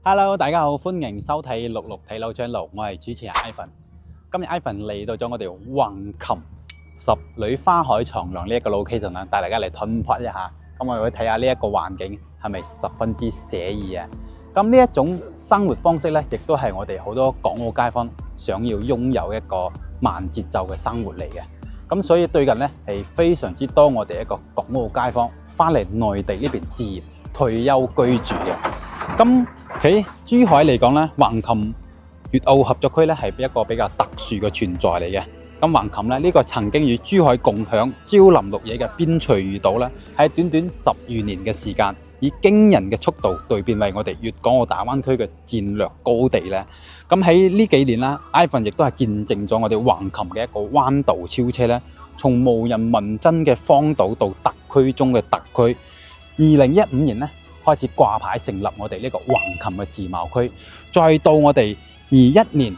Hello，大家好，歡迎收睇六六睇樓 channel，我係主持人 Ivan。今日 Ivan 嚟到咗我哋橫琴十里花海長廊呢一個 location 啦，帶大家嚟吞撲一下。咁我哋會睇下呢一個環境係咪十分之寫意啊？咁呢一種生活方式咧，亦都係我哋好多港澳街坊想要擁有一個慢節奏嘅生活嚟嘅。咁所以最近咧係非常之多我哋一個港澳街坊翻嚟內地呢邊置業退休居住嘅。咁喺珠海嚟講咧，橫琴粵澳合作區咧係一個比較特殊嘅存在嚟嘅。咁橫琴咧呢個曾經與珠海共享蕉林綠野嘅邊陲漁島咧，喺短短10餘年嘅時間，以驚人嘅速度蛻變為我哋粵港澳大灣區嘅戰略高地咧。咁喺呢幾年啦，Ivan 亦都係見證咗我哋橫琴嘅一個彎道超車咧，從無人問津嘅荒島到特區中嘅特區。2015年咧開始掛牌成立我哋呢個橫琴嘅自貿區，再到我哋21年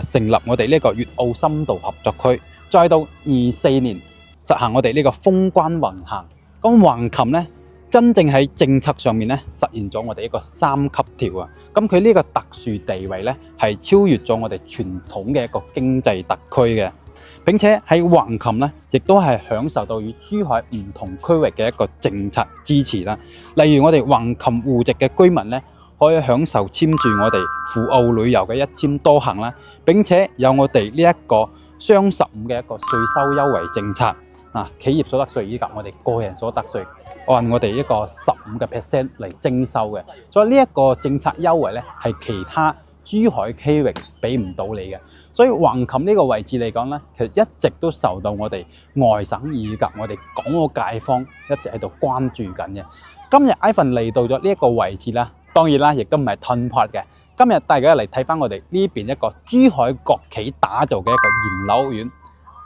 成立我哋呢個粵澳深度合作區，再到24年實行我哋呢個封關橫行。咁橫琴咧真正喺政策上面咧實現咗我哋一個3級跳啊！咁佢呢個特殊地位咧係超越咗我哋傳統嘅一個經濟特區嘅。並且喺橫琴咧，亦都係享受到與珠海唔同區域嘅一個政策支持啦。例如我哋橫琴戶籍嘅居民咧，可以享受簽住我哋赴澳旅遊嘅一簽多行啦。並且有我哋呢一個雙15嘅一個稅收優惠政策企業所得稅以及我哋個人所得稅，按我哋一個15% 嚟徵收嘅。所以呢一個政策優惠咧，係其他珠海區域俾唔到你嘅。所以橫琴呢個位置嚟講咧，其實一直都受到我哋外省以及我哋港澳街坊一直喺度關注緊嘅。今日 Ivan 嚟到咗呢一個位置啦，當然啦，亦都唔係吞撲嘅。今日大家嚟睇翻我哋呢邊一個珠海國企打造嘅一個研樓院，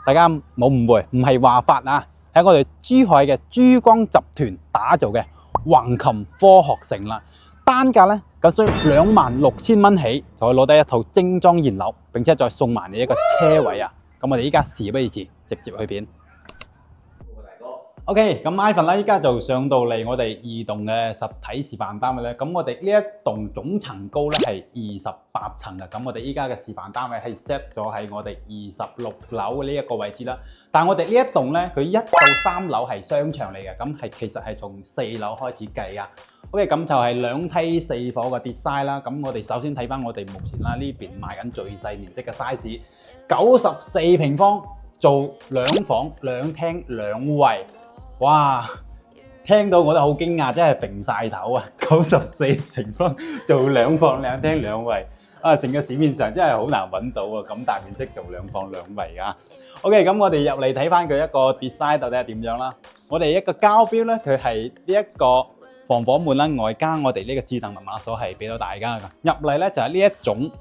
大家冇誤會，唔係話法啊，係我哋珠海嘅珠江集團打造嘅橫琴科學城啦。單價咧僅需26,000蚊起，就可以攞低一套精裝研樓，並且再送埋你一個車位啊！咁我哋依家事不宜遲，直接去片。OK， 咁 Ivan 啦，依家就上到嚟我哋2棟嘅實體示範單位咧。咁我哋呢一棟總層高咧係28層嘅。咁我哋依家嘅示範單位係 set 咗喺我哋26樓呢一個位置啦。但係我哋呢一棟咧，佢1到3樓係商場嚟嘅。咁係其實係從4樓開始計啊。OK， 咁就係2梯4伙嘅 design 啦。咁我哋首先睇翻我哋目前啦呢邊賣緊最細面積嘅 size， 94平方做2房2廳2衛。哇！聽到我都好驚訝，真係揈晒頭啊！94平方做2房2廳2衛啊！成個市面上真係好難揾到啊！咁大面積做2房2衛啊 ！OK， 咁我哋入嚟睇翻佢一個 design 到底係點樣啦？我哋一個交標咧，佢係呢一個防火門啦，外加我哋呢個智能密碼鎖係俾到大家㗎。入嚟咧就係呢一種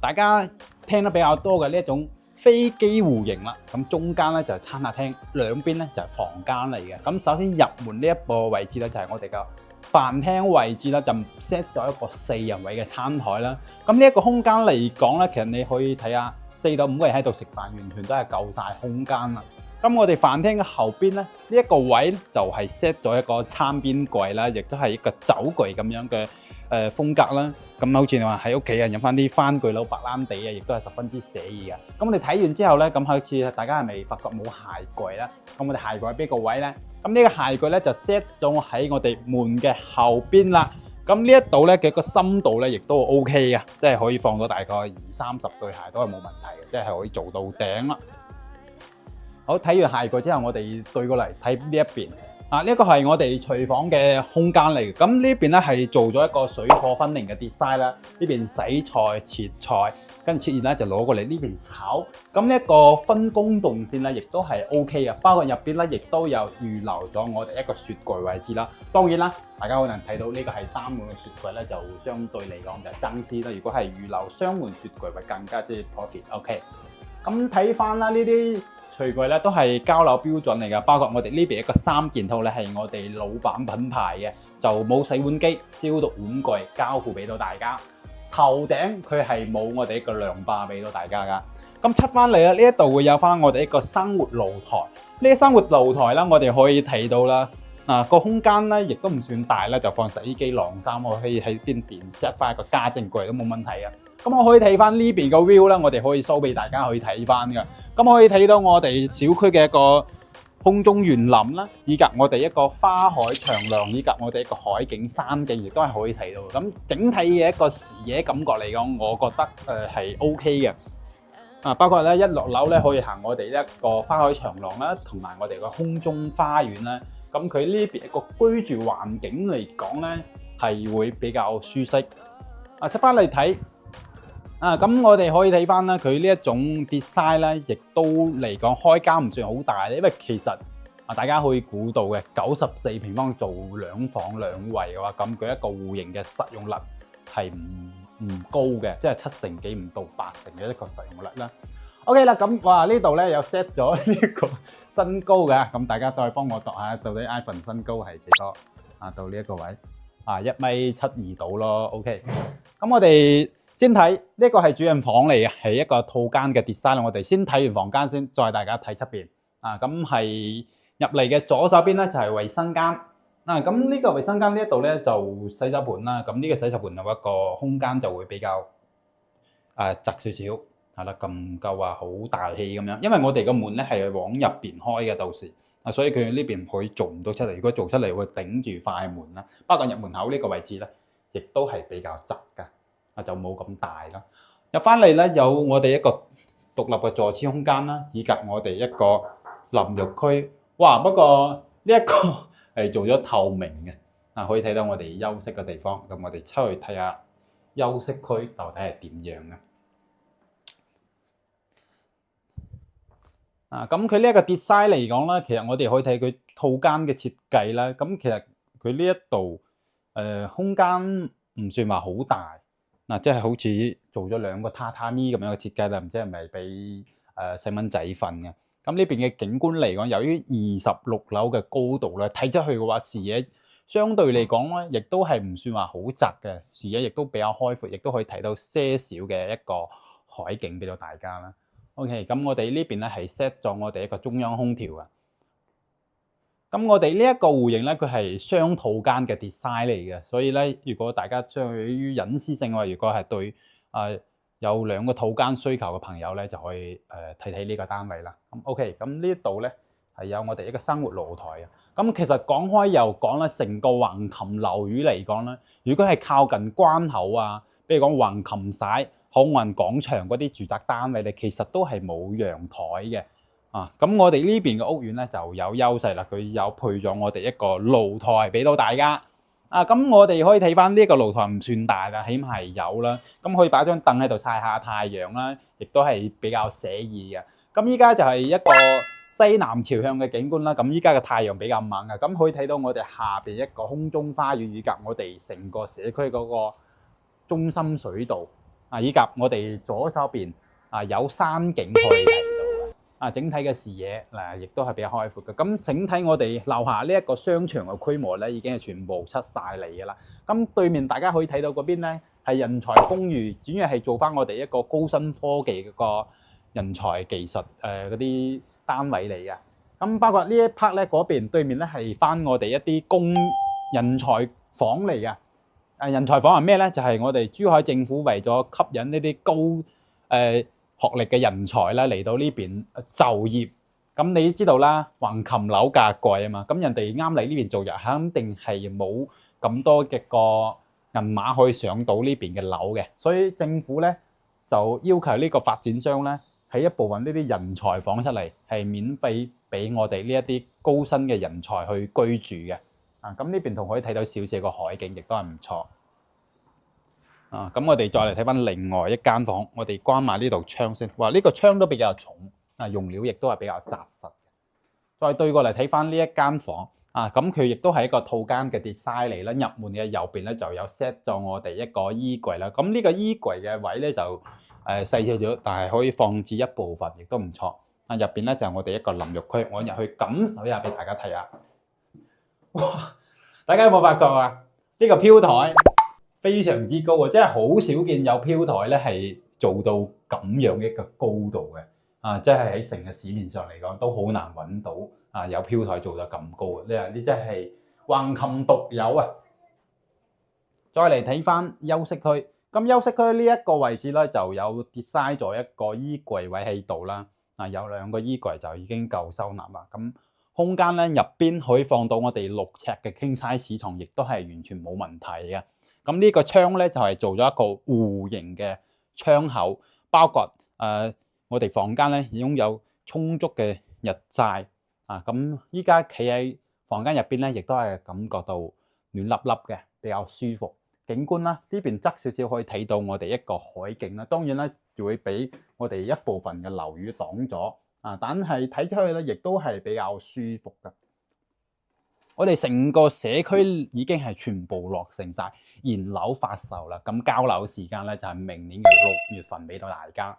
大家聽得比較多嘅呢一種飛機戶型啦，咁中間咧就係餐客廳，兩邊咧就係房間嚟嘅。咁首先入門呢一個位置咧就係我哋嘅飯廳位置啦，就 set 咗一個4人位嘅餐台啦。咁呢一個空間嚟講咧，其實你可以睇下4到5個人喺度食飯，完全都係夠晒空間啦。咁我哋飯廳嘅後邊咧，呢一個位就係 set 咗一個餐邊櫃啦，亦都係一個酒櫃咁樣嘅風格啦。咁好似你話喺屋企啊，飲翻啲番巨佬白蘭地啊，亦都係十分之寫意嘅。咁我哋睇完之後咧，咁好似大家係咪發覺冇鞋櫃啦？咁我哋鞋櫃喺邊個位咧？咁呢個鞋櫃咧就 set 咗喺我哋門嘅後邊啦。咁呢一度咧嘅個深度咧亦都 OK 嘅，即係可以放到大概20-30對鞋都係冇問題嘅，即係可以做到頂啦。好，睇完鞋櫃之後，我哋對過嚟睇呢一邊。呢一個係我哋廚房嘅空間嚟嘅。咁呢邊咧係做咗一個水火分明嘅 design 啦。呢邊洗菜切菜，跟住切完咧就攞過嚟呢邊炒。咁呢一個分工動線咧，亦都係 OK 嘅。包括入邊咧，亦都有預留咗我哋一個雪櫃位置啦。當然啦，大家可能睇到呢個係單門嘅雪櫃咧，就相對嚟講就爭啲啦。如果係預留雙門雪櫃，會更加之 profit。OK， 咁睇翻啦呢啲廚櫃咧都係交樓標準嚟㗎，包括我哋呢邊一個3件套咧係我哋老闆品牌嘅，就冇洗碗機、消毒碗具交付俾到大家。頭頂佢係冇我哋一個涼霸俾到大家㗎。咁出翻嚟啦，呢一度會有翻我哋一個生活露台。呢個生活露台啦，我哋可以睇到啦，個空間咧亦都唔算大啦，就放洗衣機、晾衫，我可以喺邊 set 翻一個家政櫃都冇問題啊。咁我可以睇翻呢邊個 view 啦，我哋可以 show 俾大家去睇翻噶。咁可以睇到我哋小區嘅一個空中園林啦，以及我哋一個花海長廊，以及我哋一個海景山景，亦都係可以睇到。咁整體嘅一個視野感覺嚟講，我覺得係 OK 嘅。包括咧一落樓咧可以行我哋一個花海長廊啦，同埋我哋個空中花園啦。咁佢呢邊一個居住環境嚟講咧，係會比較舒適。出翻嚟睇，咁我哋可以睇翻啦，佢呢一種 design 咧，亦都嚟講開間唔算好大咧，因為其實大家可以估到嘅94平方做2房2衛嘅話，咁佢一個戶型嘅實用率係唔高嘅，即係7成幾唔到8成嘅一個實用率啦。OK 啦，咁哇呢度咧有 set 咗呢個身高嘅，咁大家再幫我度下，到底 Ivan 身高係幾多？到呢一個位1.72米到咯。OK， 咁我哋先睇呢個係主人房嚟嘅，係一個套間嘅 design。我哋先睇完房間先，再大家睇出邊。咁係入嚟嘅左手邊咧就係衛生間。咁呢個衛生間呢一度咧就洗手盆啦。咁呢個洗手盆有一個空間就會比較窄少少。係啦，咁唔夠話好大氣咁樣，因為我哋個門咧係往入邊開嘅，到時所以佢呢邊可以做唔到出嚟。如果做出嚟會頂住塊門啦。不過入門口呢個位置咧，亦都係比較窄㗎，就冇咁大啦。入翻嚟咧有我哋一個獨立嘅坐廁空間啦，以及我哋一個淋浴區。哇！不過呢一個係做咗透明嘅，可以睇到我哋休息嘅地方。咁我哋出去睇下休息區到底係點樣嘅。咁佢呢一個 design 嚟講咧，其實我哋可以睇佢套間嘅設計啦。咁其實佢呢一度空間唔算話好大，即係好似做咗2個榻榻米咁樣嘅設計啦。唔知係咪俾細蚊仔瞓嘅？咁呢邊嘅景觀嚟講，由於26樓嘅高度咧，睇出去嘅話視野相對嚟講咧，亦都係唔算話好窄嘅，視野亦都比較開闊，亦都可以睇到些少嘅一個海景俾到大家啦。OK， 咁我哋呢邊咧係 set 咗我哋一個中央空調嘅。咁我哋呢一個戶型咧，佢係雙套間嘅 design 嚟嘅，所以咧，如果大家對於隱私性嘅話，如果係對有2個套間需求嘅朋友咧，就可以睇睇呢個單位啦。咁 OK， 咁呢度咧係有我哋一個生活露台嘅。咁其實講開又講啦，成個橫琴樓宇嚟講咧，如果係靠近關口比如講橫琴璽海運廣場嗰啲住宅單位咧，其實都係冇陽台嘅。咁我哋呢邊嘅屋苑咧就有優勢啦，佢有配咗我哋一個露台俾到大家。咁我哋可以睇翻呢個露台唔算大啦，起碼係有啦。咁可以擺張凳喺度曬下太陽啦，亦都係比較寫意嘅。咁依家就係一個西南朝向嘅景觀啦。咁依家嘅太陽比較猛啊，咁可以睇到我哋下邊一個空中花園，以及我哋成個社區嗰個中心水道。以及我哋左手邊有山景可以睇到，整體嘅視野亦都係比較開闊嘅。咁整體我哋樓下呢一個商場嘅規模咧，已經係全部出晒嚟嘅啦。咁對面大家可以睇到嗰邊咧係人才公寓，主要係做翻我哋一個高新科技嗰個人才技術嗰啲單位嚟嘅。咁包括呢一 part 咧，嗰邊對面咧係翻我哋一啲供人才房嚟嘅。人才房係咩咧？就係我哋珠海政府為咗吸引呢啲高學歷嘅人才啦嚟到呢邊就業。咁你知道啦，橫琴樓價貴啊嘛，咁人哋啱嚟呢邊做嘢，肯定係冇咁多嘅個銀碼可以上到呢邊嘅樓嘅。所以政府咧就要求呢個發展商咧喺一部分呢啲人才房出嚟，係免費俾我哋呢一啲高薪嘅人才去居住嘅。咁呢邊仲可以睇到少少個海景，亦都係唔錯。咁我哋再嚟睇翻另外一間房，我哋關埋呢度窗先。哇，呢個窗都比較重，用料亦都係比較紮實。再對過嚟睇翻呢一間房，咁佢亦都係一個套間嘅 design 嚟啦。入門嘅右邊咧就有 set 咗我哋一個衣櫃啦。咁呢個衣櫃嘅位咧就細細咗，但係可以放置一部分，亦都唔錯。入邊咧就係我哋一個淋浴區，我入去感受一下俾大家睇下。哇！大家有冇發覺呢個飄台非常之高啊！真係好少見有飄台咧係做到咁樣一個高度嘅。即係喺成個市面上嚟講都好難揾到有飄台做得咁高嘅，呢真係橫琴獨有啊！再嚟睇翻休息區，咁休息區呢一個位置咧就有 design 咗一個衣櫃位喺度啦，有2個衣櫃就已經夠收納啦。咁空間咧入邊可以放到我哋6尺嘅 king size 床，亦都係完全冇問題嘅。咁呢個窗咧就係做咗一個弧形嘅窗口，包括我哋房間咧擁有充足嘅日曬咁依家企喺房間入邊咧，亦都係感覺到暖粒粒嘅，比較舒服。景觀啦，呢邊側少少可以睇到我哋一個海景啦。當然啦，就會俾我哋一部分嘅樓宇擋咗但係睇出去咧，亦都係比較舒服嘅。我哋成個社區已經係全部落成晒，現樓發售啦。咁交樓時間咧就係明年嘅6月份俾到大家。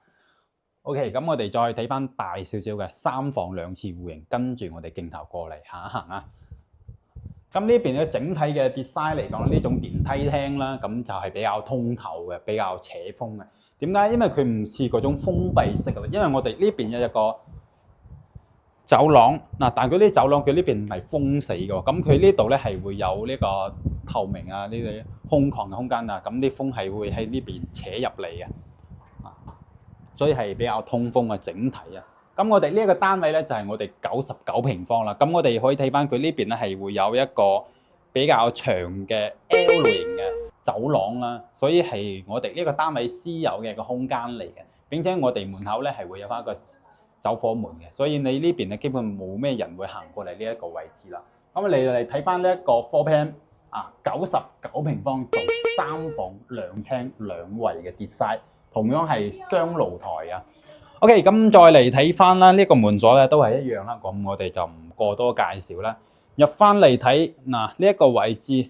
OK， 咁我哋再睇翻大少少嘅3房2廁戶型，跟住我哋鏡頭過嚟行一行啊。咁呢邊嘅整體嘅 design 嚟講，呢種電梯廳啦，咁就係比較通透嘅，比較扯風嘅。點解？因為佢唔似嗰種封閉式嘅，因為我哋呢邊有一個走廊但係佢呢走廊佢呢邊唔係封死嘅，咁佢呢度咧係會有呢個透明呢啲空曠嘅空間咁啲風係會喺呢邊扯入嚟嘅，所以係比較通風嘅整體啊。咁我哋呢一個單位咧就係我哋99平方啦。咁我哋可以睇翻佢呢邊咧係會有一個比較長嘅 L 型嘅走廊啦，所以係我哋呢個單位私有嘅一個空間嚟嘅。並且我哋門口咧係會有翻一個走火門嘅，所以你呢邊咧基本冇咩人會行過嚟呢一個位置啦。咁你嚟睇翻呢一個 floor plan 99平方做3房2廳2衛嘅 design， 同樣係雙露台啊。OK， 咁再嚟睇翻啦，呢個門鎖咧都係一樣啦，咁我哋就唔過多介紹啦。入翻嚟睇呢一個位置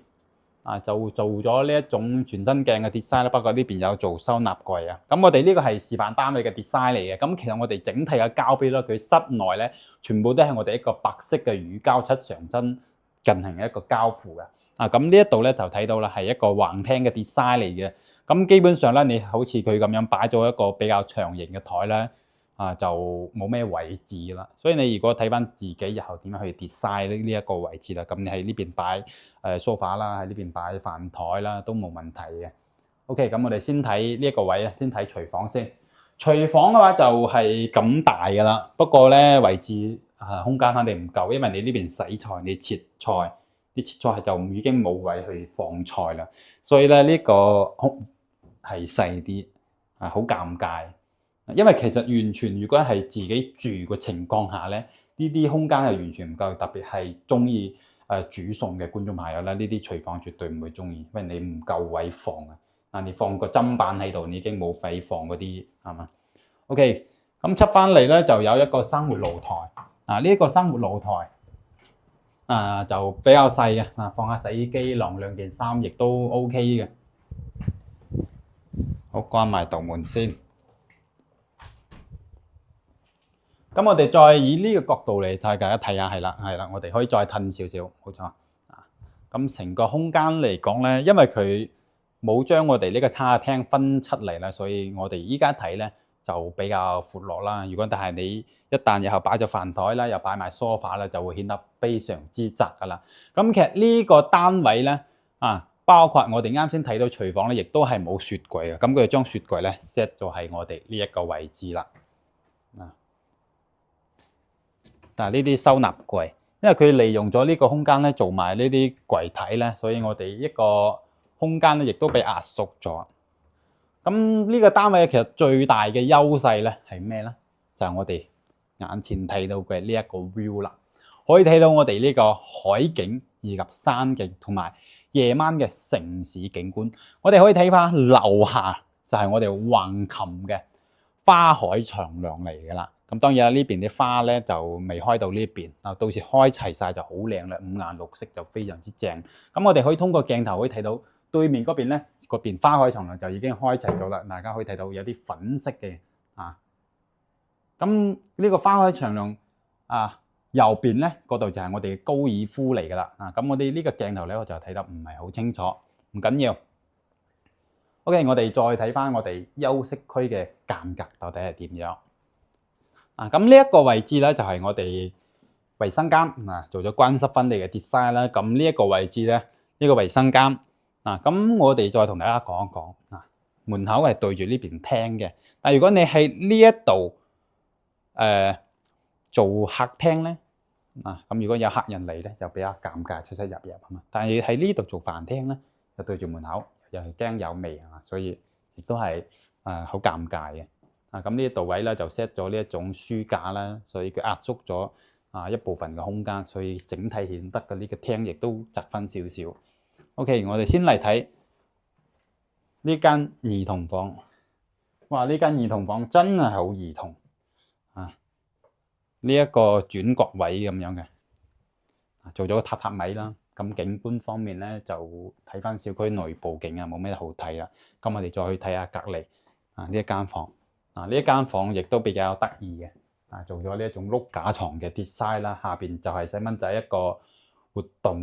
就做咗呢一種全身鏡嘅 design 啦，不過呢邊有做收納櫃啊。咁我哋呢個係示範單位嘅 design 嚟嘅。咁其實我哋整體嘅膠錶咧，佢室內咧全部都係我哋一個白色嘅乳膠漆牆身進行一個交付嘅。咁呢一度咧就睇到啦，係一個橫廳嘅 design 嚟嘅。咁基本上咧，你好似佢咁樣擺咗一個比較長型嘅台咧，就冇咩位置啦。所以你如果睇翻自己日後點樣去 design 呢一個位置啦，咁你喺呢邊擺sofa 啦，喺呢邊擺飯台啦，都冇問題嘅。OK， 咁我哋先睇呢一個位啊，先睇廚房先。廚房嘅話就係咁大噶啦，不過咧位置空間肯定唔夠，因為你呢邊洗菜，你切菜。啲切菜就已經冇位去放菜啦，所以咧呢個空係細啲，好尷尬。因為其實完全如果係自己住嘅情況下咧，呢啲空間係完全唔夠，特別係中意煮餸嘅觀眾朋友咧，呢啲廚房絕對唔會中意，因為你唔夠位放啊。你放個砧板喺度，你已經冇位放嗰啲係嘛。OK， 咁出翻嚟咧就有一個生活露台呢一個生活露台。就比較細嘅放下洗衣機、晾2件衫，亦都 OK 嘅。好，關埋道門先。咁我哋再以呢個角度嚟大家睇下，係啦，我哋可以再褪少少，冇錯。咁成個空間嚟講咧，因為佢冇將我哋呢個餐廳分出嚟啦，所以我哋依家睇咧就比較闊落啦。如果但係你一旦日後擺咗飯台啦，又擺埋 sofa 啦，就會顯得非常之窄噶啦。咁其實呢個單位咧包括我哋啱先睇到廚房咧，亦都係冇雪櫃嘅。咁佢將雪櫃咧 set 咗喺我哋呢一個位置啦。但係呢啲收納櫃，因為佢利用咗呢個空間咧，做埋呢啲櫃體咧，所以我哋一個空間咧，亦都被壓縮咗。咁呢個單位其實最大嘅優勢咧係咩咧？就係我哋眼前睇到嘅呢一個 view 啦，可以睇到我哋呢個海景以及山景同埋夜晚嘅城市景觀。我哋可以睇翻樓下就係我哋橫琴嘅花海長廊嚟噶啦。咁當然啦，呢邊啲花咧就未開到呢邊，到時開齊晒就好靚啦，五顏六色就非常之正。咁我哋可以通過鏡頭可以睇到對面嗰邊咧，嗰邊花海長廊就已經開齊咗啦。大家可以睇到有啲粉色嘅咁呢個花海長廊右邊咧嗰度就係我哋嘅高爾夫嚟噶啦。咁我哋呢個鏡頭咧我就睇得唔係好清楚，唔緊要。OK， 我哋再睇翻我哋休息區嘅間隔到底係點樣？咁呢一個位置咧就係我哋衛生間做咗乾濕分離嘅 design 啦。咁呢一個位置咧，呢個衛生間咁我哋再同大家講一講門口係對住呢邊廳嘅。但如果你喺呢一度做客廳咧，咁如果有客人嚟咧，就比較尷尬，出出入入啊嘛。但係喺呢度做飯廳咧，就對住門口，又係驚有味所以亦都係好尷尬嘅。咁呢度位咧就 set 咗呢一種書架啦，所以佢壓縮咗一部分嘅空間，所以整體顯得嘅呢個廳亦都窄翻少少。OK， 我哋先嚟睇呢間兒童房。哇！呢間兒童房真係好兒童呢一個轉角位咁樣嘅，做咗個榻榻米啦。咁景觀方面咧就睇翻小區內部景冇咩好睇啦。咁我哋再去睇下隔離呢一間房。呢一間房亦都比較得意嘅，做咗呢一種碌架床嘅 design 啦。下邊就係細蚊仔一個活動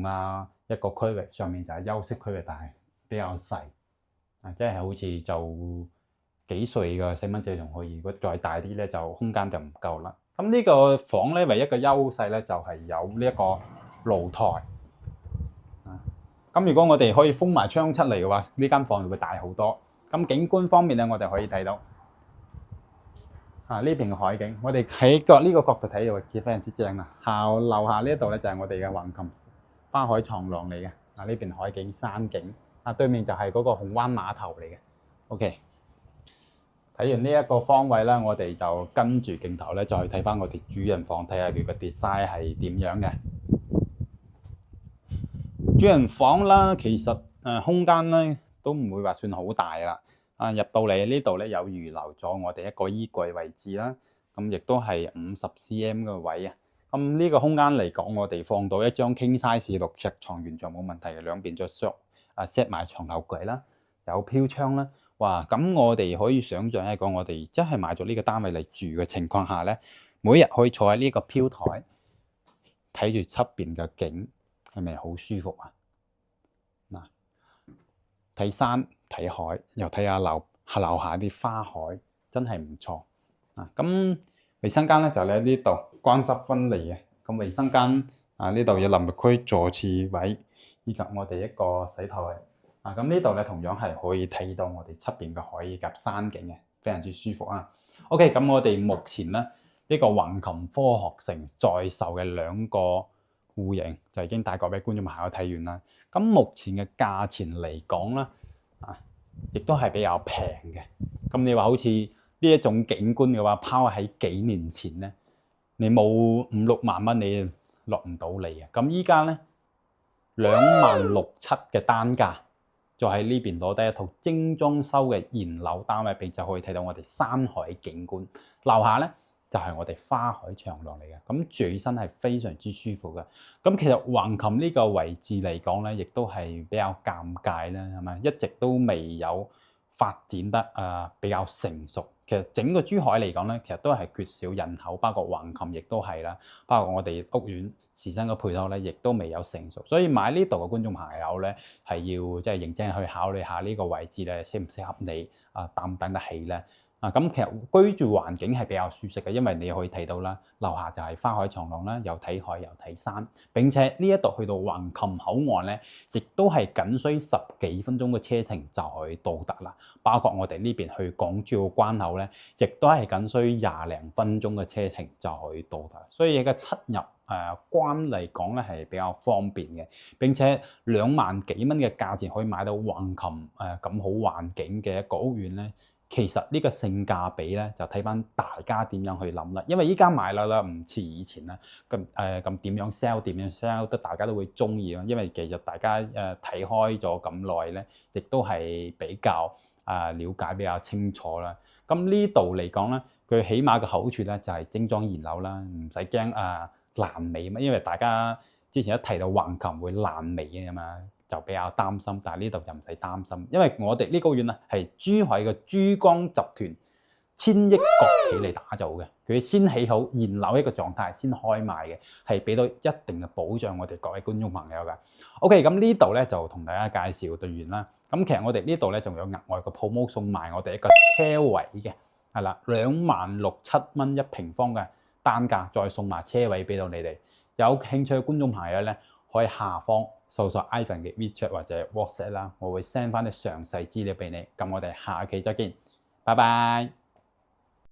一個區域，上面就係休息區域，但係比較細即係好似就幾歲嘅細蚊仔仲可以，如果再大啲咧就空間就唔夠啦。咁呢個房咧唯一嘅優勢咧就係有呢一個露台咁如果我哋可以封埋窗出嚟嘅話，呢間房就會大好多。咁景觀方面咧，我哋可以睇到呢邊嘅海景，我哋喺呢個角度睇就會非常之正啦。樓下呢一度咧就係我哋嘅橫琴花海長廊嚟嘅。呢邊海景山景，對面就係嗰個紅灣碼頭嚟嘅。OK。睇完呢一個方位啦，我哋就跟住鏡頭咧，再去睇翻我哋主人房，睇下佢個 design 係點樣嘅。主人房啦，其實空間咧都唔會話算好大啦。入到嚟呢度咧有預留咗我哋一個衣櫃位置啦，咁亦都係50 cm 嘅位啊。咁呢個空間嚟講，我哋放到一張 king size 6尺床完全冇問題嘅，兩邊再 set 埋床頭櫃啦，有飄窗啦。哇！咁我哋可以想象一個我哋真係買咗呢個單位嚟住嘅情況下咧，每日可以坐喺呢個飄台睇住側邊嘅景，係咪好舒服啊？睇山睇海，又睇下樓下啲花海，真係唔錯咁衛生間咧就喺呢度乾濕分離嘅。咁衛生間呢度有淋浴區、坐廁位，以及我哋一個洗頭位。咁呢度咧同樣係可以睇到我哋側邊嘅海以及山景嘅，非常之舒服OK， 咁我哋目前咧呢個橫琴科學城在售嘅2個戶型就已經帶各位觀眾朋友睇完啦。咁目前嘅價錢嚟講咧亦都係比較平嘅。咁你話好似呢一種景觀嘅話，拋喺幾年前咧，你冇5、6萬蚊你落唔到嚟嘅。咁依家咧26700嘅單價。就喺呢邊攞低一套精裝修嘅現樓單位，並且可以睇到我哋山海景觀。樓下咧就係我哋花海長廊嚟嘅，咁住起身係非常之舒服嘅。咁其實橫琴呢個位置嚟講咧，亦都係比較尷尬啦，係咪？一直都未有發展得比較成熟。其實整個珠海嚟講咧，其實都係缺少人口，包括橫琴亦都係啦，包括我哋屋苑自身嘅配套咧，亦都未有成熟。所以買呢度嘅觀眾朋友咧，係要即係認真去考慮下呢個位置咧，適唔適合你擔唔擔得起咧？咁其實居住環境係比較舒適嘅，因為你可以睇到啦，樓下就係花海長廊啦，又睇海又睇山。並且呢一度去到橫琴口岸咧，亦都係僅需10幾分鐘嘅車程就可以到達啦。包括我哋呢邊去港珠澳關口咧，亦都係僅需20零分鐘嘅車程就可以到達。所以嘅出入關嚟講咧係比較方便嘅。並且2萬幾蚊嘅價錢可以買到橫琴咁好環境嘅一個屋苑咧。其實呢個性價比咧，就睇翻大家點樣去諗啦。因為依家買樓啦，唔似以前啦，咁點樣 sell 得大家都會中意咯。因為其實大家睇開咗咁耐咧，亦都係比較了解比較清楚啦。咁呢度嚟講咧，佢起碼嘅好處咧就係精裝現樓啦，唔使驚爛尾嘛。因為大家之前一提到橫琴會爛尾嘅嘛。就比較擔心，但係呢度就唔使擔心，因為我哋呢個屋苑咧係珠海嘅珠江集團1000億國企嚟打造嘅，佢先起好現樓一個狀態先開賣嘅，係俾到一定嘅保障我哋各位觀眾朋友嘅。OK， 咁呢度咧就同大家介紹對完啦。咁其實我哋呢度咧仲有額外嘅 promo 送埋我哋一個車位嘅，係啦，26007蚊1平方嘅單價，再送埋車位俾到你哋。有興趣嘅觀眾朋友咧，可以下方搜索 Ivan 嘅 WeChat 或者 WhatsApp 啦，我會 send 翻啲詳細資料俾你。咁我哋下期再見，拜拜。